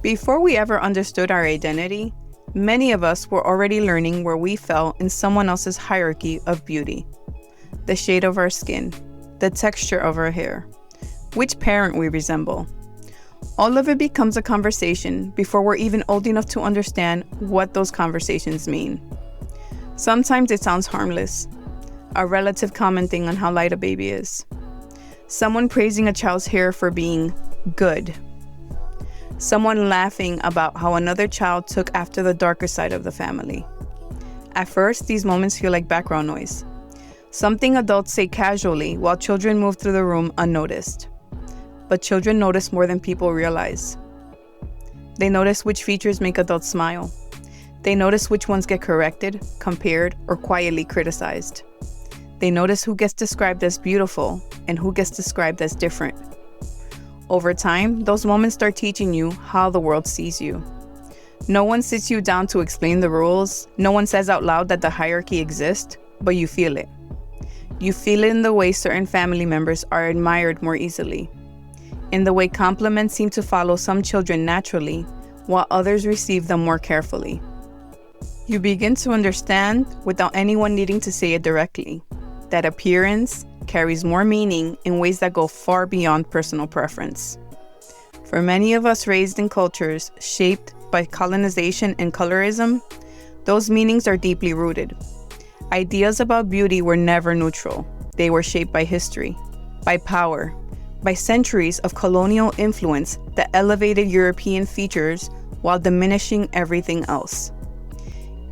Before we ever understood our identity, many of us were already learning where we fell in someone else's hierarchy of beauty. The shade of our skin, the texture of our hair, which parent we resemble. All of it becomes a conversation before we're even old enough to understand what those conversations mean. Sometimes it sounds harmless, a relative commenting on how light a baby is, someone praising a child's hair for being good, someone laughing about how another child took after the darker side of the family. At first, these moments feel like background noise, something adults say casually while children move through the room unnoticed. But children notice more than people realize. They notice which features make adults smile. They notice which ones get corrected, compared, or quietly criticized. They notice who gets described as beautiful and who gets described as different. Over time, those moments start teaching you how the world sees you. No one sits you down to explain the rules. No one says out loud that the hierarchy exists, but you feel it. You feel it in the way certain family members are admired more easily, in the way compliments seem to follow some children naturally, while others receive them more carefully. You begin to understand, without anyone needing to say it directly, that appearance carries more meaning in ways that go far beyond personal preference. For many of us raised in cultures shaped by colonization and colorism, those meanings are deeply rooted. Ideas about beauty were never neutral. They were shaped by history, by power, by centuries of colonial influence that elevated European features while diminishing everything else.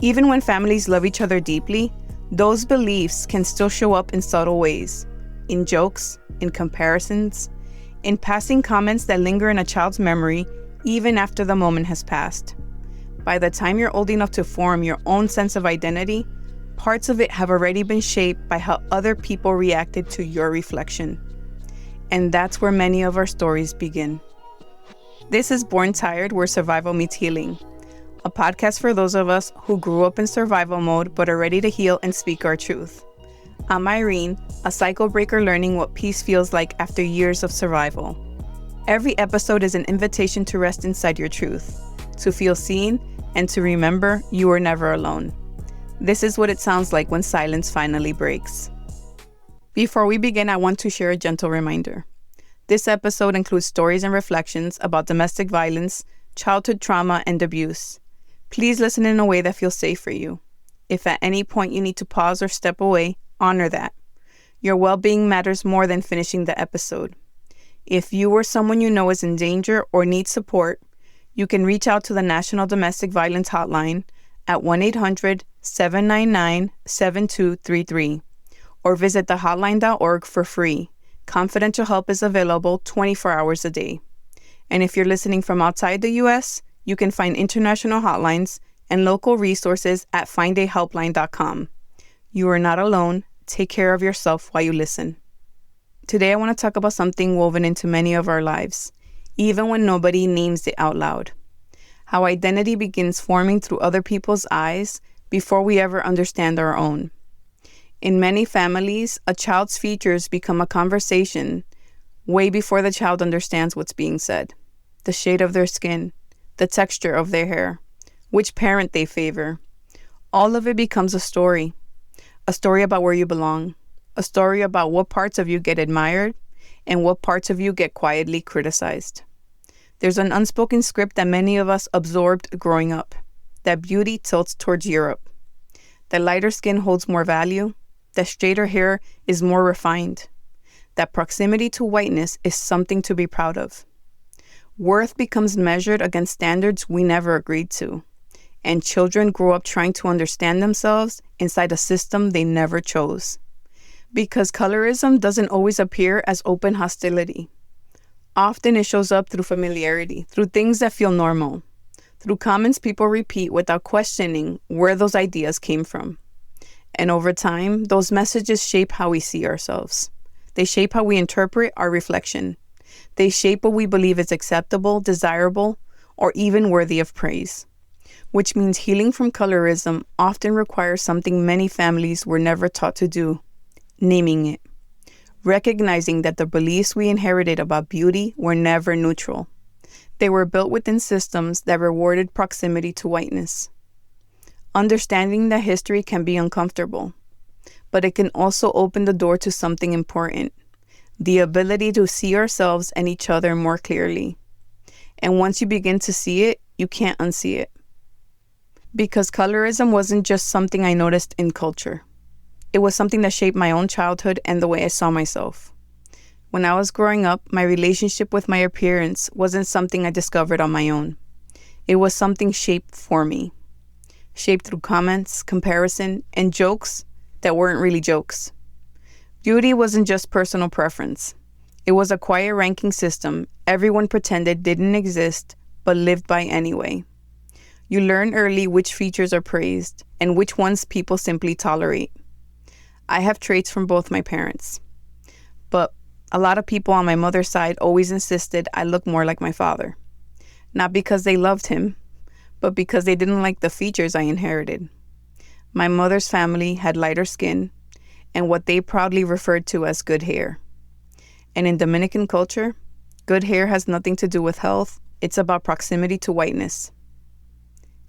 Even when families love each other deeply, those beliefs can still show up in subtle ways, in jokes, in comparisons, in passing comments that linger in a child's memory even after the moment has passed. By the time you're old enough to form your own sense of identity, parts of it have already been shaped by how other people reacted to your reflection. And that's where many of our stories begin. This is Born Tired, where survival meets healing, a podcast for those of us who grew up in survival mode but are ready to heal and speak our truth. I'm Irene, a cycle breaker learning what peace feels like after years of survival. Every episode is an invitation to rest inside your truth, to feel seen, and to remember you are never alone. This is what it sounds like when silence finally breaks. Before we begin, I want to share a gentle reminder. This episode includes stories and reflections about domestic violence, childhood trauma, and abuse. Please listen in a way that feels safe for you. If at any point you need to pause or step away, honor that. Your well-being matters more than finishing the episode. If you or someone you know is in danger or needs support, you can reach out to the National Domestic Violence Hotline at 1-800-799-7233 or visit thehotline.org for free. Confidential help is available 24 hours a day. And if you're listening from outside the U.S., you can find international hotlines and local resources at findahelpline.com. You are not alone. Take care of yourself while you listen. Today, I want to talk about something woven into many of our lives, even when nobody names it out loud. How identity begins forming through other people's eyes before we ever understand our own. In many families, a child's features become a conversation way before the child understands what's being said. The shade of their skin, the texture of their hair, which parent they favor. All of it becomes a story about where you belong, a story about what parts of you get admired and what parts of you get quietly criticized. There's an unspoken script that many of us absorbed growing up, that beauty tilts towards Europe, that lighter skin holds more value, that straighter hair is more refined, that proximity to whiteness is something to be proud of. Worth becomes measured against standards we never agreed to, and children grow up trying to understand themselves inside a system they never chose. Because colorism doesn't always appear as open hostility. Often it shows up through familiarity, through things that feel normal, through comments people repeat without questioning where those ideas came from. And over time, those messages shape how we see ourselves. They shape how we interpret our reflection. They shape what we believe is acceptable, desirable, or even worthy of praise. Which means healing from colorism often requires something many families were never taught to do: naming it. Recognizing that the beliefs we inherited about beauty were never neutral. They were built within systems that rewarded proximity to whiteness. Understanding that history can be uncomfortable, but it can also open the door to something important, the ability to see ourselves and each other more clearly. And once you begin to see it, you can't unsee it. Because colorism wasn't just something I noticed in culture. It was something that shaped my own childhood and the way I saw myself. When I was growing up, my relationship with my appearance wasn't something I discovered on my own. It was something shaped for me. Shaped through comments, comparison, and jokes that weren't really jokes. Beauty wasn't just personal preference. It was a quiet ranking system everyone pretended didn't exist, but lived by anyway. You learn early which features are praised and which ones people simply tolerate. I have traits from both my parents, but a lot of people on my mother's side always insisted I look more like my father. Not because they loved him, but because they didn't like the features I inherited. My mother's family had lighter skin and what they proudly referred to as good hair. And in Dominican culture, good hair has nothing to do with health. It's about proximity to whiteness.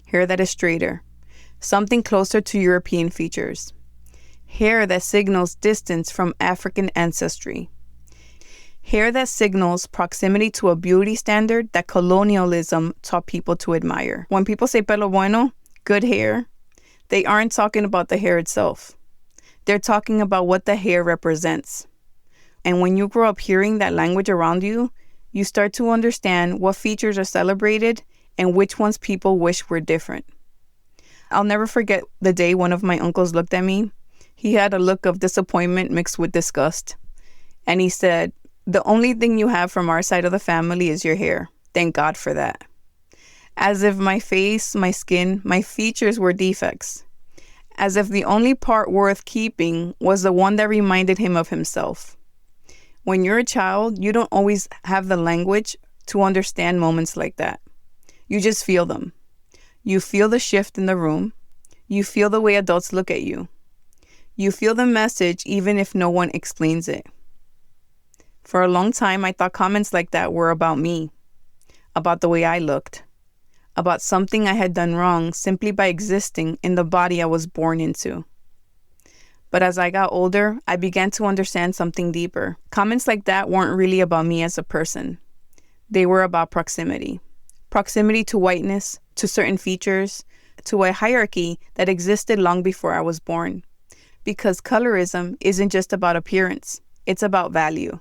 Hair that is straighter, something closer to European features. Hair that signals distance from African ancestry. Hair that signals proximity to a beauty standard that colonialism taught people to admire. When people say pelo bueno, good hair, they aren't talking about the hair itself. They're talking about what the hair represents. And when you grow up hearing that language around you, you start to understand what features are celebrated and which ones people wish were different. I'll never forget the day one of my uncles looked at me. He had a look of disappointment mixed with disgust. And he said, "The only thing you have from our side of the family is your hair. Thank God for that." As if my face, my skin, my features were defects. As if the only part worth keeping was the one that reminded him of himself. When you're a child, you don't always have the language to understand moments like that. You just feel them. You feel the shift in the room. You feel the way adults look at you. You feel the message even if no one explains it. For a long time, I thought comments like that were about me, about the way I looked, about something I had done wrong simply by existing in the body I was born into. But as I got older, I began to understand something deeper. Comments like that weren't really about me as a person. They were about proximity. Proximity to whiteness, to certain features, to a hierarchy that existed long before I was born. Because colorism isn't just about appearance, it's about value.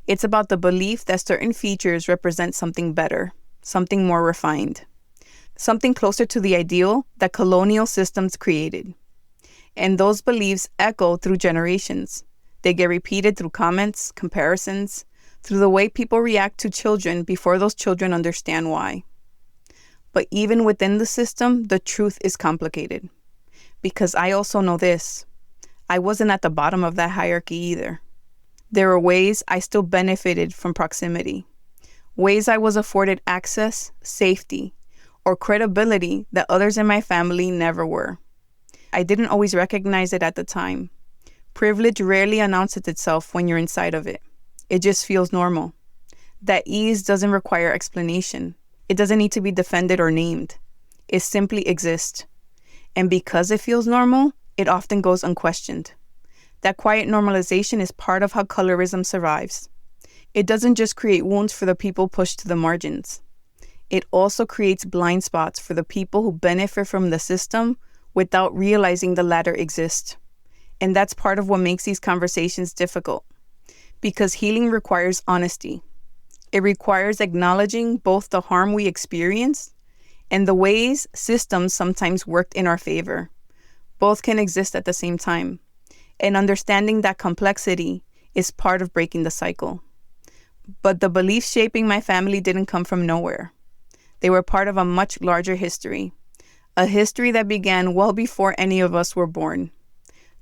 It's about the belief that certain features represent something better, something more refined, something closer to the ideal that colonial systems created. And those beliefs echo through generations. They get repeated through comments, comparisons, through the way people react to children before those children understand why. But even within the system, the truth is complicated. Because I also know this. I wasn't at the bottom of that hierarchy either. There were ways I still benefited from proximity. Ways I was afforded access, safety, or credibility that others in my family never were. I didn't always recognize it at the time. Privilege rarely announces itself when you're inside of it. It just feels normal. That ease doesn't require explanation. It doesn't need to be defended or named. It simply exists. And because it feels normal, it often goes unquestioned. That quiet normalization is part of how colorism survives. It doesn't just create wounds for the people pushed to the margins. It also creates blind spots for the people who benefit from the system without realizing the latter exists. And that's part of what makes these conversations difficult. Because healing requires honesty. It requires acknowledging both the harm we experience and the ways systems sometimes worked in our favor. Both can exist at the same time. And understanding that complexity is part of breaking the cycle. But the beliefs shaping my family didn't come from nowhere. They were part of a much larger history. A history that began well before any of us were born.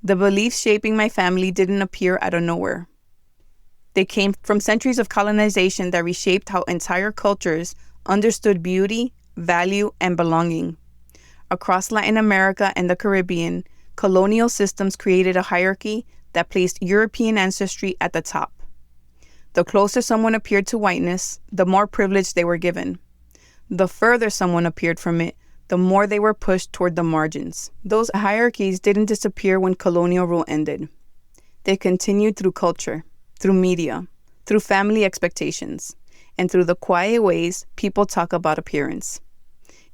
The beliefs shaping my family didn't appear out of nowhere. They came from centuries of colonization that reshaped how entire cultures understood beauty, value, and belonging. Across Latin America and the Caribbean, colonial systems created a hierarchy that placed European ancestry at the top. The closer someone appeared to whiteness, the more privilege they were given. The further someone appeared from it, the more they were pushed toward the margins. Those hierarchies didn't disappear when colonial rule ended. They continued through culture, through media, through family expectations, and through the quiet ways people talk about appearance.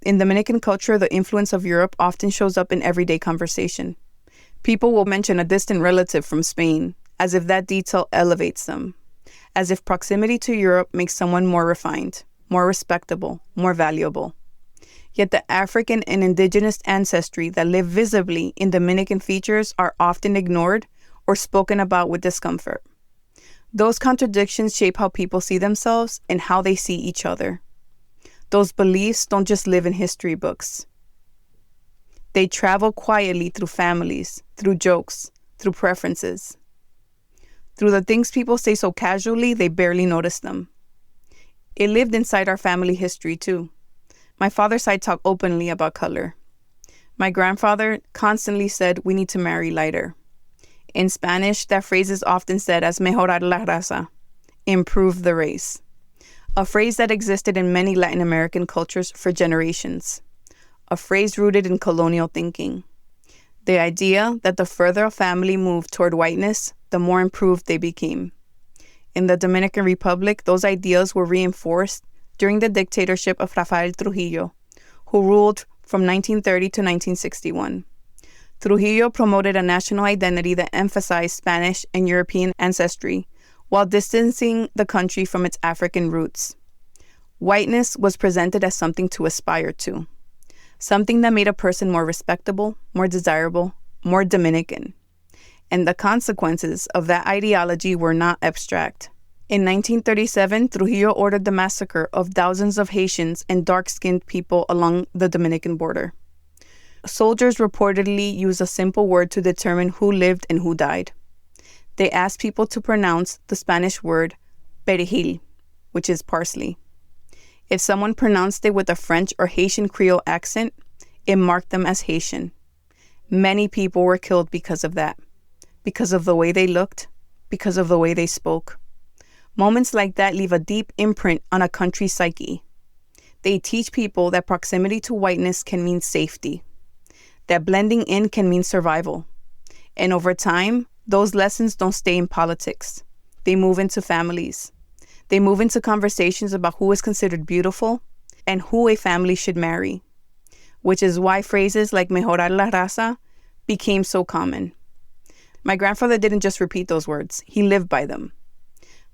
In Dominican culture, the influence of Europe often shows up in everyday conversation. People will mention a distant relative from Spain, as if that detail elevates them, as if proximity to Europe makes someone more refined, more respectable, more valuable. Yet the African and Indigenous ancestry that live visibly in Dominican features are often ignored or spoken about with discomfort. Those contradictions shape how people see themselves and how they see each other. Those beliefs don't just live in history books. They travel quietly through families, through jokes, through preferences. Through the things people say so casually, they barely notice them. It lived inside our family history too. My father's side talked openly about color. My grandfather constantly said we need to marry lighter. In Spanish, that phrase is often said as mejorar la raza, improve the race, a phrase that existed in many Latin American cultures for generations, a phrase rooted in colonial thinking. The idea that the further a family moved toward whiteness, the more improved they became. In the Dominican Republic, those ideas were reinforced during the dictatorship of Rafael Trujillo, who ruled from 1930 to 1961. Trujillo promoted a national identity that emphasized Spanish and European ancestry while distancing the country from its African roots. Whiteness was presented as something to aspire to, something that made a person more respectable, more desirable, more Dominican. And the consequences of that ideology were not abstract. In 1937, Trujillo ordered the massacre of thousands of Haitians and dark-skinned people along the Dominican border. Soldiers reportedly used a simple word to determine who lived and who died. They asked people to pronounce the Spanish word perejil, which is parsley. If someone pronounced it with a French or Haitian Creole accent, it marked them as Haitian. Many people were killed because of that, because of the way they looked, because of the way they spoke. Moments like that leave a deep imprint on a country's psyche. They teach people that proximity to whiteness can mean safety, that blending in can mean survival. And over time, those lessons don't stay in politics. They move into families. They move into conversations about who is considered beautiful and who a family should marry, which is why phrases like mejorar la raza became so common. My grandfather didn't just repeat those words, he lived by them.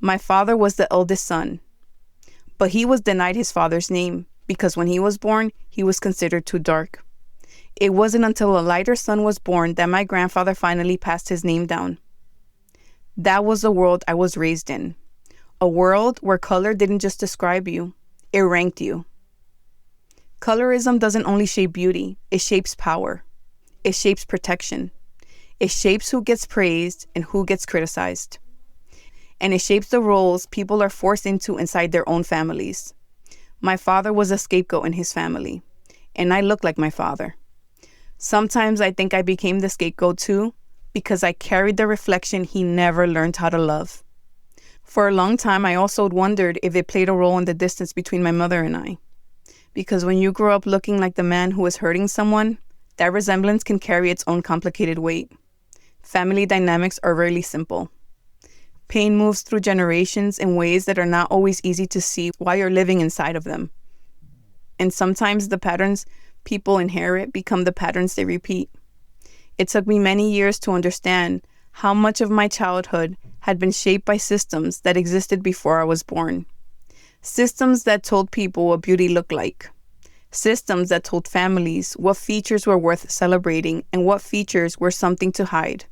My father was the eldest son, but he was denied his father's name because when he was born, he was considered too dark. It wasn't until a lighter son was born that my grandfather finally passed his name down. That was the world I was raised in. A world where color didn't just describe you, it ranked you. Colorism doesn't only shape beauty, it shapes power. It shapes protection. It shapes who gets praised and who gets criticized. And it shapes the roles people are forced into inside their own families. My father was a scapegoat in his family, and I looked like my father. Sometimes I think I became the scapegoat too, because I carried the reflection he never learned how to love. For a long time, I also wondered if it played a role in the distance between my mother and I. Because when you grow up looking like the man who is hurting someone, that resemblance can carry its own complicated weight. Family dynamics are rarely simple. Pain moves through generations in ways that are not always easy to see while you're living inside of them. And sometimes the patterns people inherit become the patterns they repeat. It took me many years to understand how much of my childhood had been shaped by systems that existed before I was born. Systems that told people what beauty looked like. Systems that told families what features were worth celebrating and what features were something to hide.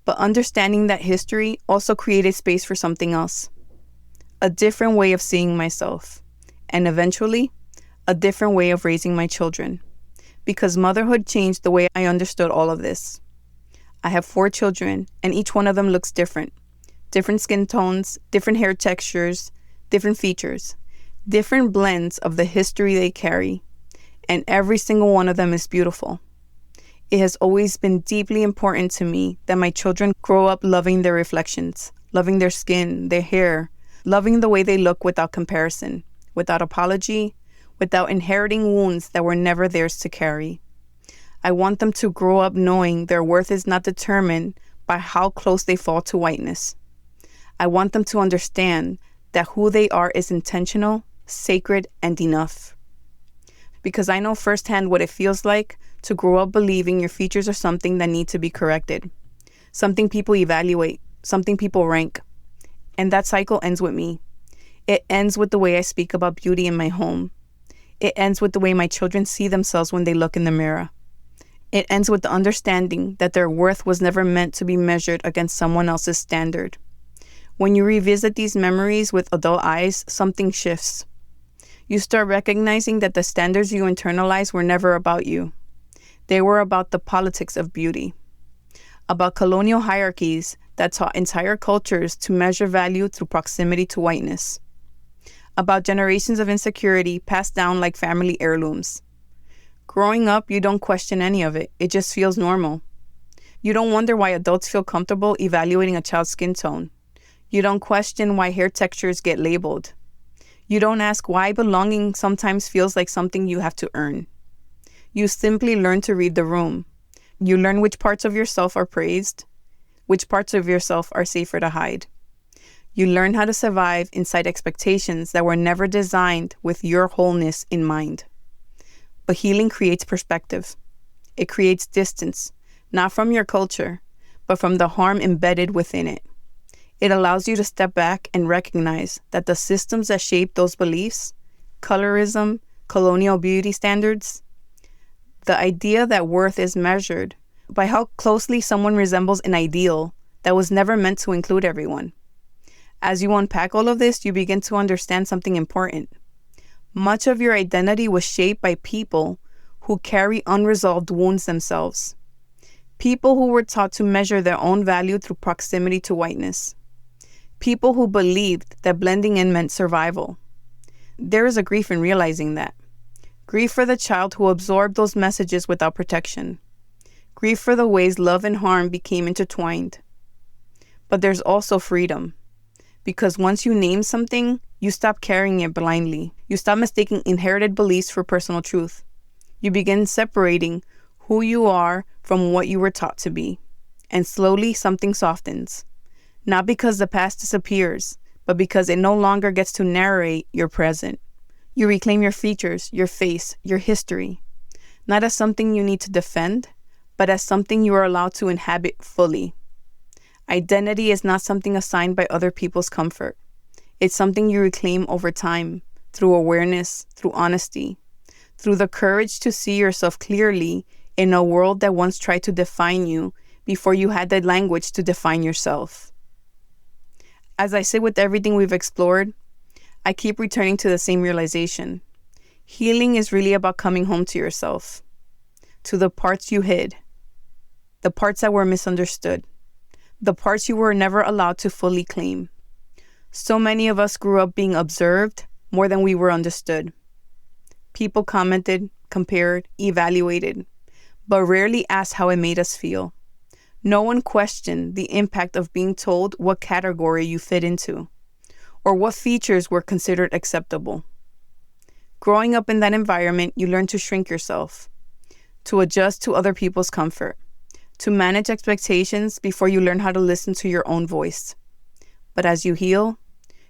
But understanding that history also created space for something else. A different way of seeing myself. And eventually, a different way of raising my children. Because motherhood changed the way I understood all of this. I have 4 children, and each one of them looks different. Different skin tones, different hair textures, different features, different blends of the history they carry. And every single one of them is beautiful. It has always been deeply important to me that my children grow up loving their reflections, loving their skin, their hair, loving the way they look without comparison, without apology, without inheriting wounds that were never theirs to carry. I want them to grow up knowing their worth is not determined by how close they fall to whiteness. I want them to understand that who they are is intentional, sacred, and enough. Because I know firsthand what it feels like to grow up believing your features are something that need to be corrected, something people evaluate, something people rank. And that cycle ends with me. It ends with the way I speak about beauty in my home. It ends with the way my children see themselves when they look in the mirror. It ends with the understanding that their worth was never meant to be measured against someone else's standard. When you revisit these memories with adult eyes, something shifts. You start recognizing that the standards you internalized were never about you. They were about the politics of beauty, about colonial hierarchies that taught entire cultures to measure value through proximity to whiteness, about generations of insecurity passed down like family heirlooms. Growing up, you don't question any of it. It just feels normal. You don't wonder why adults feel comfortable evaluating a child's skin tone. You don't question why hair textures get labeled. You don't ask why belonging sometimes feels like something you have to earn. You simply learn to read the room. You learn which parts of yourself are praised, which parts of yourself are safer to hide. You learn how to survive inside expectations that were never designed with your wholeness in mind. But healing creates perspective. It creates distance, not from your culture, but from the harm embedded within it. It allows you to step back and recognize that the systems that shape those beliefs, colorism, colonial beauty standards, the idea that worth is measured by how closely someone resembles an ideal that was never meant to include everyone. As you unpack all of this, you begin to understand something important. Much of your identity was shaped by people who carry unresolved wounds themselves. People who were taught to measure their own value through proximity to whiteness. People who believed that blending in meant survival. There is a grief in realizing that. Grief for the child who absorbed those messages without protection. Grief for the ways love and harm became intertwined. But there's also freedom. Because once you name something, you stop carrying it blindly. You stop mistaking inherited beliefs for personal truth. You begin separating who you are from what you were taught to be. And slowly something softens. Not because the past disappears, but because it no longer gets to narrate your present. You reclaim your features, your face, your history. Not as something you need to defend, but as something you are allowed to inhabit fully. Identity is not something assigned by other people's comfort. It's something you reclaim over time, through awareness, through honesty, through the courage to see yourself clearly in a world that once tried to define you before you had the language to define yourself. As I sit with everything we've explored, I keep returning to the same realization. Healing is really about coming home to yourself, to the parts you hid, the parts that were misunderstood, the parts you were never allowed to fully claim. So many of us grew up being observed more than we were understood. People commented, compared, evaluated, but rarely asked how it made us feel. No one questioned the impact of being told what category you fit into, or what features were considered acceptable. Growing up in that environment, you learn to shrink yourself, to adjust to other people's comfort, to manage expectations before you learn how to listen to your own voice. But as you heal,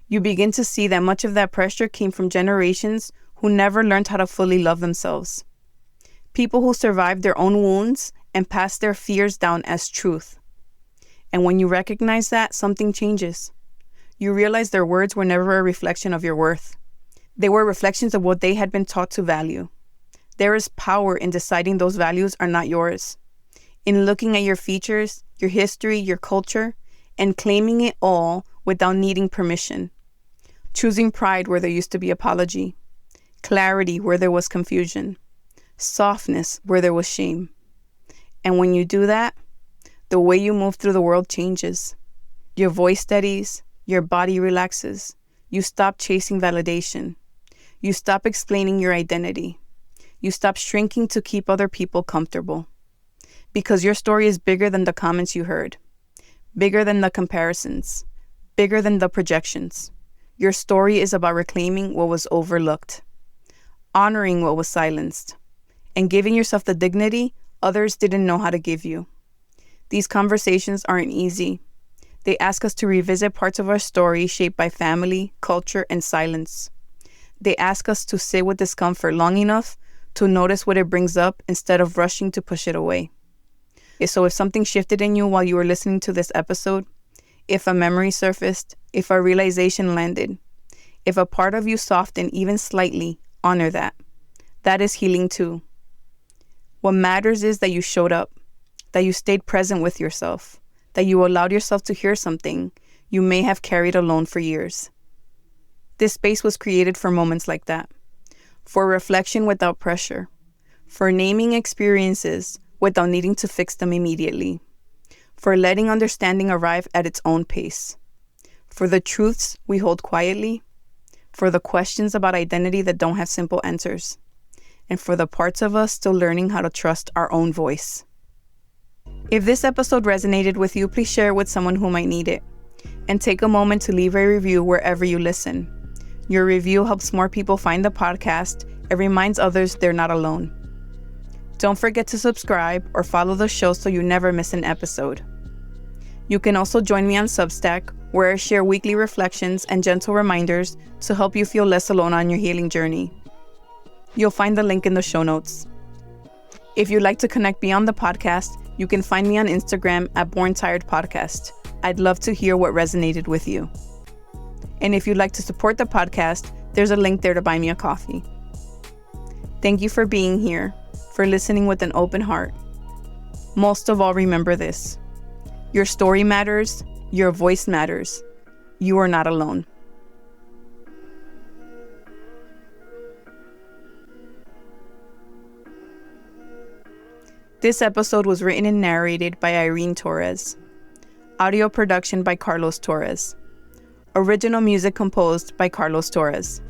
you begin to see that much of that pressure came from generations who never learned how to fully love themselves. People who survived their own wounds and passed their fears down as truth. And when you recognize that, something changes. You realize their words were never a reflection of your worth. They were reflections of what they had been taught to value. There is power in deciding those values are not yours. In looking at your features, your history, your culture, and claiming it all without needing permission. Choosing pride where there used to be apology. Clarity where there was confusion. Softness where there was shame. And when you do that, the way you move through the world changes. Your voice steadies, your body relaxes. You stop chasing validation. You stop explaining your identity. You stop shrinking to keep other people comfortable. Because your story is bigger than the comments you heard. Bigger than the comparisons. Bigger than the projections. Your story is about reclaiming what was overlooked, honoring what was silenced, and giving yourself the dignity others didn't know how to give you. These conversations aren't easy. They ask us to revisit parts of our story shaped by family, culture, and silence. They ask us to sit with discomfort long enough to notice what it brings up instead of rushing to push it away. So if something shifted in you while you were listening to this episode, if a memory surfaced, if a realization landed, if a part of you softened even slightly, honor that. That is healing too. What matters is that you showed up, that you stayed present with yourself, that you allowed yourself to hear something you may have carried alone for years. This space was created for moments like that, for reflection without pressure, for naming experiences without needing to fix them immediately, for letting understanding arrive at its own pace, for the truths we hold quietly, for the questions about identity that don't have simple answers, and for the parts of us still learning how to trust our own voice. If this episode resonated with you, please share it with someone who might need it, and take a moment to leave a review wherever you listen. Your review helps more people find the podcast and reminds others they're not alone. Don't forget to subscribe or follow the show so you never miss an episode. You can also join me on Substack, where I share weekly reflections and gentle reminders to help you feel less alone on your healing journey. You'll find the link in the show notes. If you'd like to connect beyond the podcast, you can find me on Instagram at Born Tired Podcast. I'd love to hear what resonated with you. And if you'd like to support the podcast, there's a link there to buy me a coffee. Thank you for being here, for listening with an open heart. Most of all, remember this. Your story matters. Your voice matters. You are not alone. This episode was written and narrated by Irene Torres. Audio production by Carlos Torres. Original music composed by Carlos Torres.